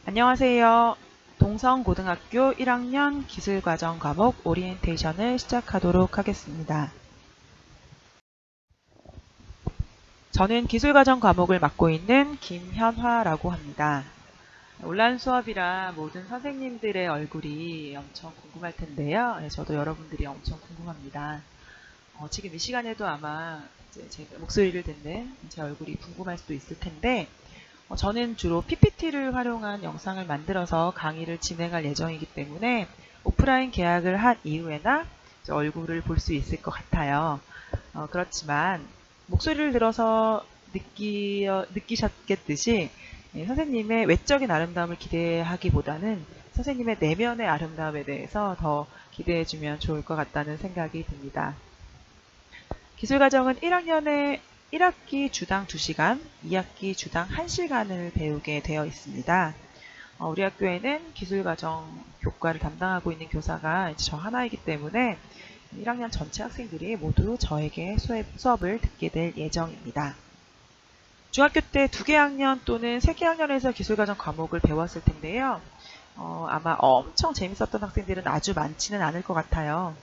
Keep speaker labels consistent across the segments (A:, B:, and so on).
A: 안녕하세요. 동성고등학교 1학년 기술과정 과목 오리엔테이션을 시작하도록 하겠습니다. 저는 기술과정 과목을 맡고 있는 김현화라고 합니다. 온라인 수업이라 모든 선생님들의 얼굴이 엄청 궁금할 텐데요. 저도 여러분들이 엄청 궁금합니다. 지금 이 시간에도 아마 이제 제 목소리를 듣는 제 얼굴이 궁금할 수도 있을 텐데 저는 주로 PPT를 활용한 영상을 만들어서 강의를 진행할 예정이기 때문에 오프라인 계약을 한 이후에나 얼굴을 볼 수 있을 것 같아요. 그렇지만 목소리를 들어서 느끼셨겠듯이 선생님의 외적인 아름다움을 기대하기보다는 선생님의 내면의 아름다움에 대해서 더 기대해주면 좋을 것 같다는 생각이 듭니다. 기술과정은 1학년에 1학기 주당 2시간, 2학기 주당 1시간을 배우게 되어 있습니다. 우리 학교에는 기술과정 교과를 담당하고 있는 교사가 저 하나이기 때문에 1학년 전체 학생들이 모두 저에게 수업을 듣게 될 예정입니다. 중학교 때 2개 학년 또는 3개 학년에서 기술과정 과목을 배웠을 텐데요. 아마 엄청 재밌었던 학생들은 아주 많지는 않을 것 같아요.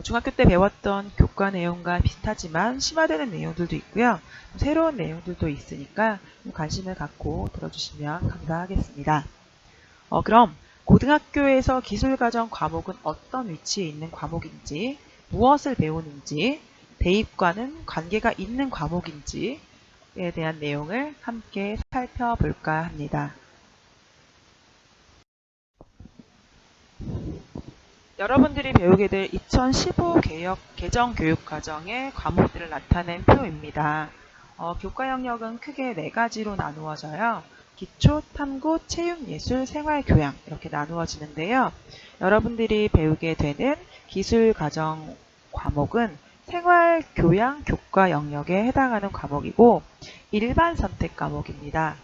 A: 중학교 때 배웠던 교과 내용과 비슷하지만 심화되는 내용들도 있고요. 새로운 내용들도 있으니까 관심을 갖고 들어주시면 감사하겠습니다. 그럼 고등학교에서 기술과정 과목은 어떤 위치에 있는 과목인지, 무엇을 배우는지, 대입과는 관계가 있는 과목인지에 대한 내용을 함께 살펴볼까 합니다. 여러분들이 배우게 될 2015 개정 교육과정의 과목들을 나타낸 표입니다. 교과 영역은 크게 4가지로 나누어져요. 기초, 탐구, 체육, 예술, 생활교양 이렇게 나누어지는데요. 여러분들이 배우게 되는 기술과정 과목은 생활교양 교과 영역에 해당하는 과목이고 일반 선택 과목입니다.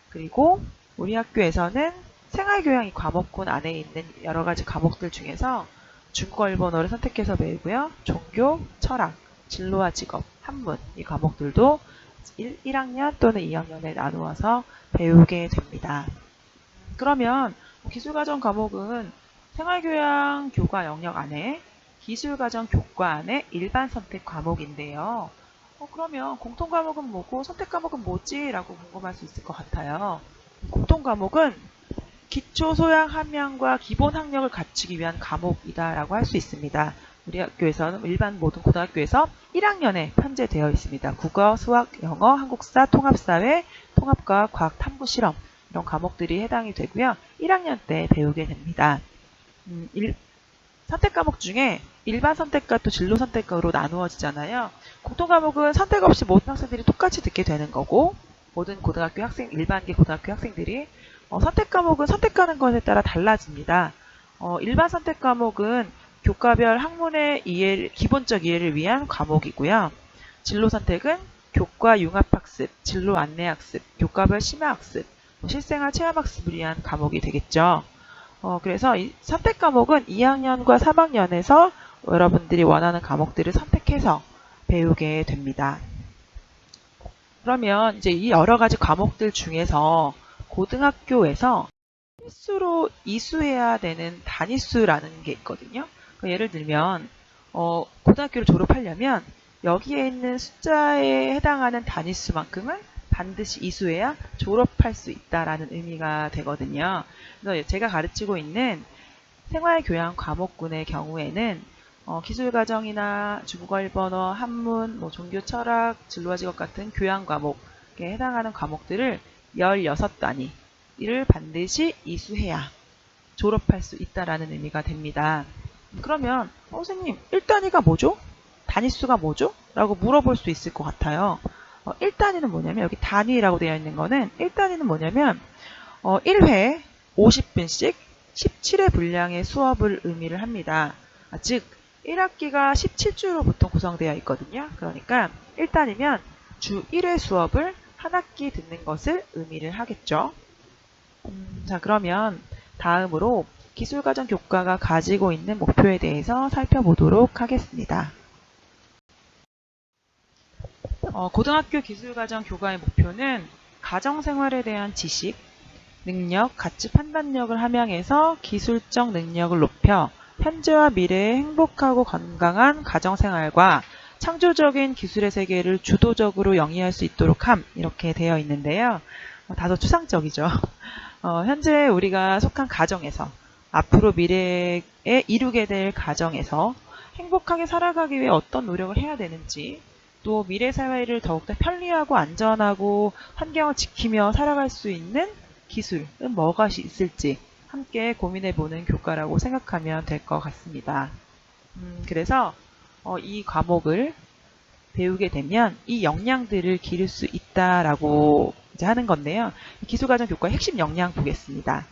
A: 그리고 우리 학교에서는 생활교양 과목군 안에 있는 여러 가지 과목들 중에서 중국어 일본어를 선택해서 배우고요. 종교, 철학, 진로와 직업, 한문 이 과목들도 1학년 또는 2학년에 나누어서 배우게 됩니다. 그러면 기술과정 과목은 생활교양 교과 영역 안에 기술과정 교과 안에 일반 선택 과목인데요. 그러면 공통과목은 뭐고 선택과목은 뭐지? 라고 궁금할 수 있을 것 같아요. 공통과목은 기초 소양 함량과 기본 학력을 갖추기 위한 과목이다 라고 할 수 있습니다. 우리 학교에서는 일반 모든 고등학교에서 1학년에 편제되어 있습니다. 국어, 수학, 영어, 한국사, 통합사회, 통합과학, 과학, 탐구, 실험 이런 과목들이 해당이 되고요. 1학년 때 배우게 됩니다. 선택 과목 중에 일반 선택과 또 진로 선택과로 나누어지잖아요. 공통 과목은 선택 없이 모든 학생들이 똑같이 듣게 되는 거고 모든 고등학교 학생, 일반계 고등학교 학생들이 선택 과목은 선택하는 것에 따라 달라집니다. 일반 선택 과목은 교과별 학문의 기본적 이해를 위한 과목이고요. 진로 선택은 교과 융합학습, 진로 안내학습, 교과별 심화학습, 실생활 체험학습을 위한 과목이 되겠죠. 그래서 이 선택 과목은 2학년과 3학년에서 여러분들이 원하는 과목들을 선택해서 배우게 됩니다. 그러면 이제 이 여러 가지 과목들 중에서 고등학교에서 필수로 이수해야 되는 단위수라는 게 있거든요. 예를 들면 고등학교를 졸업하려면 여기에 있는 숫자에 해당하는 단위수만큼은 반드시 이수해야 졸업할 수 있다라는 의미가 되거든요. 그래서 제가 가르치고 있는 생활교양 과목군의 경우에는 기술과정이나 중국어, 일본어, 한문, 종교, 철학, 진로와 직업 같은 교양 과목에 해당하는 과목들을 16단위를 반드시 이수해야 졸업할 수 있다라는 의미가 됩니다. 그러면 선생님 1단위가 뭐죠? 단위수가 뭐죠? 라고 물어볼 수 있을 것 같아요. 1단위는 뭐냐면 여기 단위라고 되어 있는 거는 1단위는 뭐냐면 1회 50분씩 17회 분량의 수업을 의미를 합니다. 즉 1학기가 17주로 보통 구성되어 있거든요. 그러니까 1단위면 주 1회 수업을 한 학기 듣는 것을 의미를 하겠죠. 자, 그러면 다음으로 기술과정 교과가 가지고 있는 목표에 대해서 살펴보도록 하겠습니다. 고등학교 기술과정 교과의 목표는 가정생활에 대한 지식, 능력, 가치 판단력을 함양해서 기술적 능력을 높여 현재와 미래의 행복하고 건강한 가정생활과 창조적인 기술의 세계를 주도적으로 영위할 수 있도록 함, 이렇게 되어 있는데요. 다소 추상적이죠. 현재 우리가 속한 가정에서, 앞으로 미래에 이루게 될 가정에서 행복하게 살아가기 위해 어떤 노력을 해야 되는지, 또 미래 사회를 더욱더 편리하고 안전하고 환경을 지키며 살아갈 수 있는 기술은 뭐가 있을지 함께 고민해보는 교과라고 생각하면 될 것 같습니다. 그래서 이 과목을 배우게 되면 이 역량들을 기를 수 있다라고 이제 하는 건데요. 기술과정 교과의 핵심 역량 보겠습니다.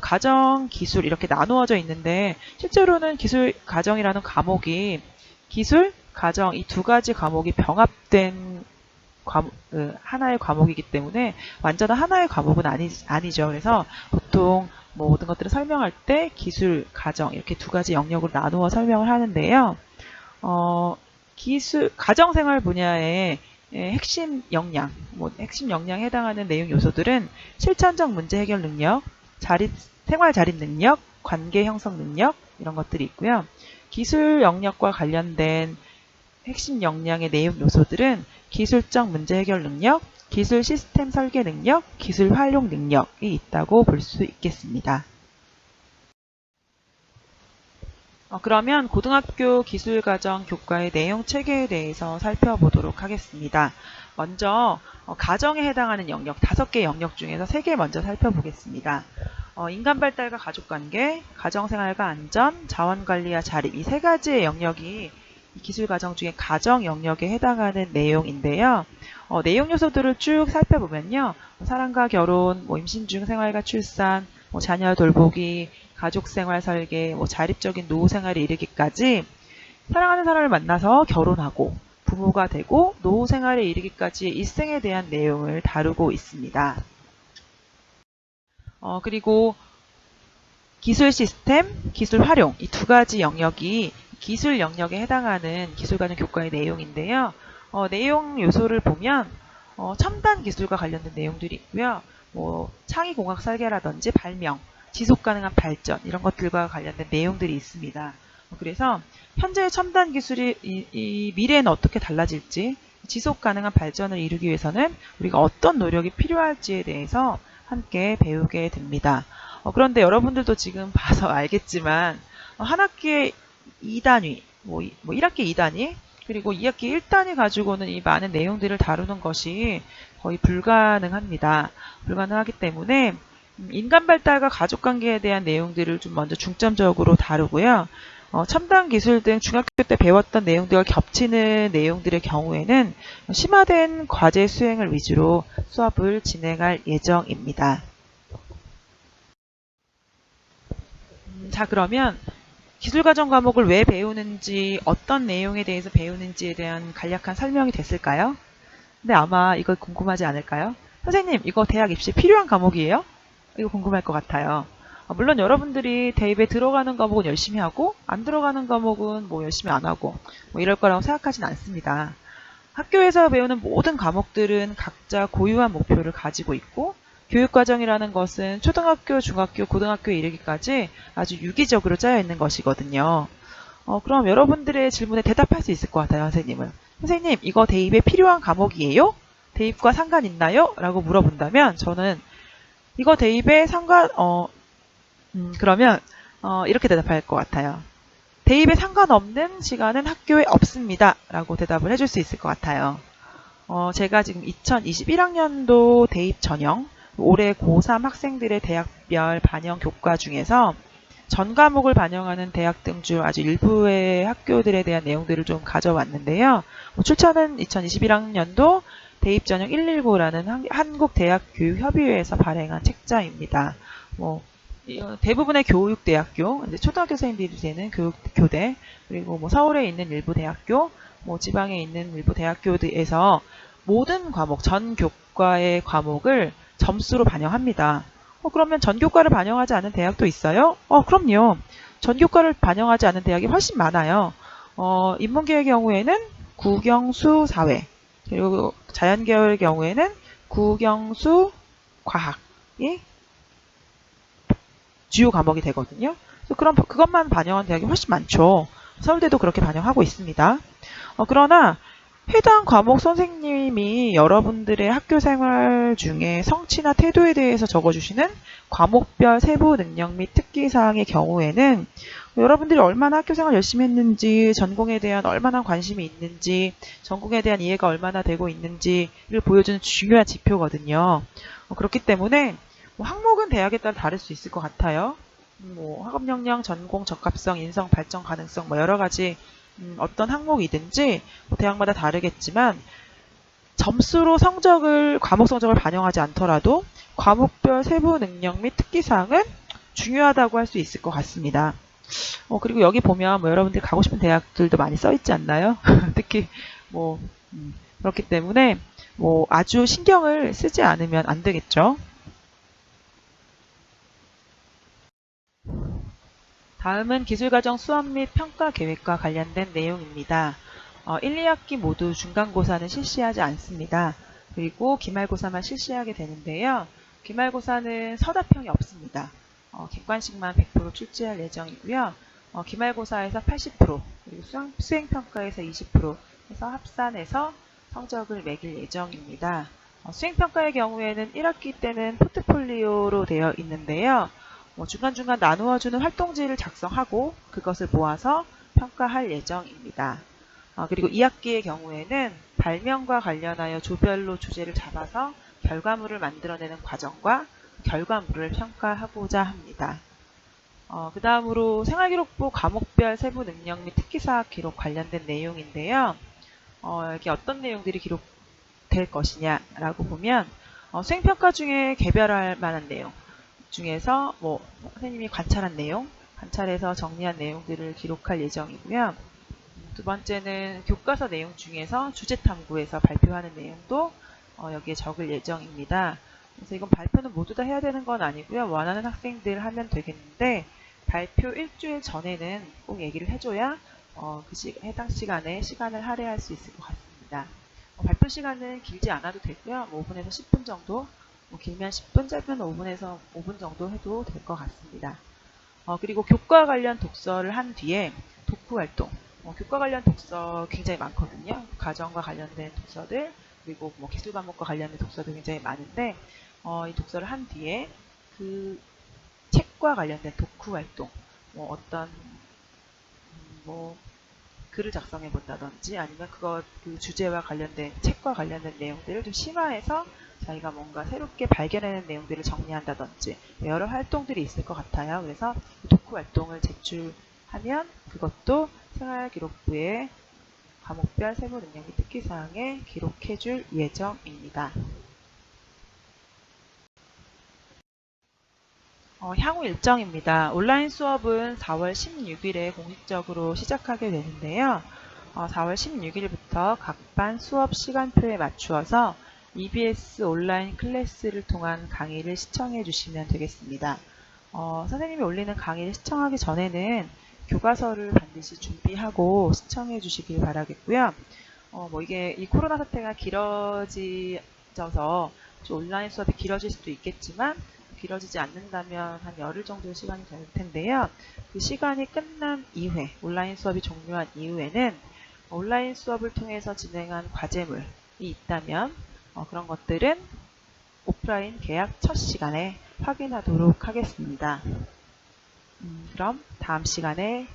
A: 가정, 기술 이렇게 나누어져 있는데 실제로는 기술, 가정이라는 과목이 기술, 가정 이 두 가지 과목이 병합된 하나의 과목이기 때문에 완전한 하나의 과목은 아니죠. 그래서 보통 모든 것들을 설명할 때 기술, 가정 이렇게 두 가지 영역으로 나누어 설명을 하는데요. 가정생활 분야의 핵심 역량, 핵심 역량에 해당하는 내용 요소들은 실천적 문제 해결 능력, 생활 자립 능력, 관계 형성 능력 이런 것들이 있고요. 기술 영역과 관련된 핵심 역량의 내용 요소들은 기술적 문제 해결 능력, 기술 시스템 설계 능력, 기술 활용 능력이 있다고 볼 수 있겠습니다. 그러면 고등학교 기술과정 교과의 내용 체계에 대해서 살펴보도록 하겠습니다. 먼저 가정에 해당하는 영역 5개 영역 중에서 3개 먼저 살펴보겠습니다. 인간 발달과 가족관계, 가정생활과 안전, 자원관리와 자립 이 3가지의 영역이 기술과정 중에 가정 영역에 해당하는 내용인데요. 내용 요소들을 쭉 살펴보면요. 사랑과 결혼, 임신 중 생활과 출산, 자녀 돌보기, 가족생활 설계, 자립적인 노후 생활에 이르기까지 사랑하는 사람을 만나서 결혼하고 부모가 되고 노후 생활에 이르기까지의 일생에 대한 내용을 다루고 있습니다. 그리고 기술 시스템, 기술 활용 이 2가지 영역이 기술 영역에 해당하는 기술과정 교과의 내용인데요. 내용 요소를 보면 첨단 기술과 관련된 내용들이 있고요. 창의공학 설계라든지 발명, 지속가능한 발전 이런 것들과 관련된 내용들이 있습니다. 그래서 현재의 첨단 기술이 이 미래에는 어떻게 달라질지, 지속가능한 발전을 이루기 위해서는 우리가 어떤 노력이 필요할지에 대해서 함께 배우게 됩니다. 그런데 여러분들도 지금 봐서 알겠지만 한 학기에 2단위, 1학기 2단위, 그리고 2학기 1단위 가지고는 이 많은 내용들을 다루는 것이 거의 불가능합니다. 불가능하기 때문에 인간 발달과 가족관계에 대한 내용들을 좀 먼저 중점적으로 다루고요. 첨단 기술 등 중학교 때 배웠던 내용들과 겹치는 내용들의 경우에는 심화된 과제 수행을 위주로 수업을 진행할 예정입니다. 자, 그러면 기술과정 과목을 왜 배우는지, 어떤 내용에 대해서 배우는지에 대한 간략한 설명이 됐을까요? 근데 아마 이거 궁금하지 않을까요? 선생님, 이거 대학 입시에 필요한 과목이에요? 이거 궁금할 것 같아요. 물론 여러분들이 대입에 들어가는 과목은 열심히 하고 안 들어가는 과목은 열심히 안 하고 이럴 거라고 생각하진 않습니다. 학교에서 배우는 모든 과목들은 각자 고유한 목표를 가지고 있고 교육과정이라는 것은 초등학교, 중학교, 고등학교에 이르기까지 아주 유기적으로 짜여 있는 것이거든요. 그럼 여러분들의 질문에 대답할 수 있을 것 같아요, 선생님은. 선생님, 이거 대입에 필요한 과목이에요? 대입과 상관 있나요? 라고 물어본다면 저는 이거 대입에 그러면 이렇게 대답할 것 같아요. 대입에 상관없는 시간은 학교에 없습니다. 라고 대답을 해줄 수 있을 것 같아요. 제가 지금 2021학년도 대입 전형, 올해 고3 학생들의 대학별 반영 교과 중에서 전 과목을 반영하는 대학 등 중 아주 일부의 학교들에 대한 내용들을 좀 가져왔는데요. 출처는 2021학년도 대입 전형 119라는 한국대학교육협의회에서 발행한 책자입니다. 대부분의 교육대학교, 이제 초등학교 생들이 되는 교대, 그리고 서울에 있는 일부 대학교, 지방에 있는 일부 대학교에서 모든 과목, 전 교과의 과목을 점수로 반영합니다. 그러면 전 교과를 반영하지 않은 대학도 있어요? 그럼요. 전 교과를 반영하지 않은 대학이 훨씬 많아요. 인문계의 경우에는 국영수 사회, 그리고 자연계열의 경우에는 국영수 과학이 주요 과목이 되거든요. 그래서 그것만 반영한 대학이 훨씬 많죠. 서울대도 그렇게 반영하고 있습니다. 그러나 해당 과목 선생님이 여러분들의 학교 생활 중에 성취나 태도에 대해서 적어주시는 과목별 세부 능력 및 특기사항의 경우에는 여러분들이 얼마나 학교 생활 열심히 했는지, 전공에 대한 얼마나 관심이 있는지, 전공에 대한 이해가 얼마나 되고 있는지를 보여주는 중요한 지표거든요. 그렇기 때문에 항목은 대학에 따라 다를 수 있을 것 같아요. 학업 역량, 전공, 적합성, 인성, 발전 가능성 여러 가지 어떤 항목이든지 대학마다 다르겠지만 점수로 과목 성적을 반영하지 않더라도 과목별 세부 능력 및 특기사항은 중요하다고 할 수 있을 것 같습니다. 그리고 여기 보면 여러분들이 가고 싶은 대학들도 많이 써 있지 않나요? 특히 그렇기 때문에 아주 신경을 쓰지 않으면 안 되겠죠. 다음은 기술과정 수업 및 평가 계획과 관련된 내용입니다. 1, 2학기 모두 중간고사는 실시하지 않습니다. 그리고 기말고사만 실시하게 되는데요. 기말고사는 서답형이 없습니다. 객관식만 100% 출제할 예정이고요. 기말고사에서 80%, 그리고 수행평가에서 20% 해서 합산해서 성적을 매길 예정입니다. 수행평가의 경우에는 1학기 때는 포트폴리오로 되어 있는데요. 중간중간 나누어주는 활동지를 작성하고 그것을 모아서 평가할 예정입니다. 그리고 2학기의 경우에는 발명과 관련하여 조별로 주제를 잡아서 결과물을 만들어내는 과정과 결과물을 평가하고자 합니다. 그 다음으로 생활기록부 과목별 세부 능력 및 특기사학 기록 관련된 내용인데요. 여기 어떤 내용들이 기록될 것이냐라고 보면 수행평가 중에 개별할 만한 내용 중에서 선생님이 관찰한 내용, 관찰해서 정리한 내용들을 기록할 예정이고요. 두 번째는 교과서 내용 중에서 주제탐구에서 발표하는 내용도 여기에 적을 예정입니다. 그래서 이건 발표는 모두 다 해야 되는 건 아니고요. 원하는 학생들 하면 되겠는데 발표 일주일 전에는 꼭 얘기를 해줘야 해당 시간에 시간을 할애할 수 있을 것 같습니다. 발표 시간은 길지 않아도 되고요. 5분에서 10분 정도, 길면 10분, 짧으면 5분에서 5분 정도 해도 될 것 같습니다. 그리고 교과 관련 독서를 한 뒤에 독후활동, 교과 관련 독서 굉장히 많거든요. 가정과 관련된 독서들, 그리고 기술 과목과 관련된 독서도 굉장히 많은데 이 독서를 한 뒤에 그 책과 관련된 독후활동, 어떤 글을 작성해 본다든지 아니면 그 주제와 관련된 책과 관련된 내용들을 좀 심화해서 자기가 뭔가 새롭게 발견하는 내용들을 정리한다든지 여러 활동들이 있을 것 같아요. 그래서 독후 활동을 제출하면 그것도 생활기록부에 과목별 세부 능력 및 특기사항에 기록해 줄 예정입니다. 향후 일정입니다. 온라인 수업은 4월 16일에 공식적으로 시작하게 되는데요. 4월 16일부터 각 반 수업 시간표에 맞추어서 EBS 온라인 클래스를 통한 강의를 시청해 주시면 되겠습니다. 선생님이 올리는 강의를 시청하기 전에는 교과서를 반드시 준비하고 시청해 주시길 바라겠고요. 이게 이 코로나 사태가 길어져서 온라인 수업이 길어질 수도 있겠지만 길어지지 않는다면 한 열흘 정도의 시간이 될 텐데요. 그 시간이 끝난 이후에, 온라인 수업이 종료한 이후에는 온라인 수업을 통해서 진행한 과제물이 있다면 그런 것들은 오프라인 개학 첫 시간에 확인하도록 하겠습니다. 그럼 다음 시간에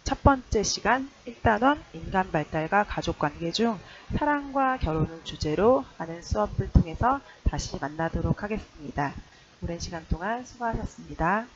A: 첫 번째 시간 1단원 인간 발달과 가족 관계 중 사랑과 결혼을 주제로 하는 수업을 통해서 다시 만나도록 하겠습니다. 오랜 시간 동안 수고하셨습니다.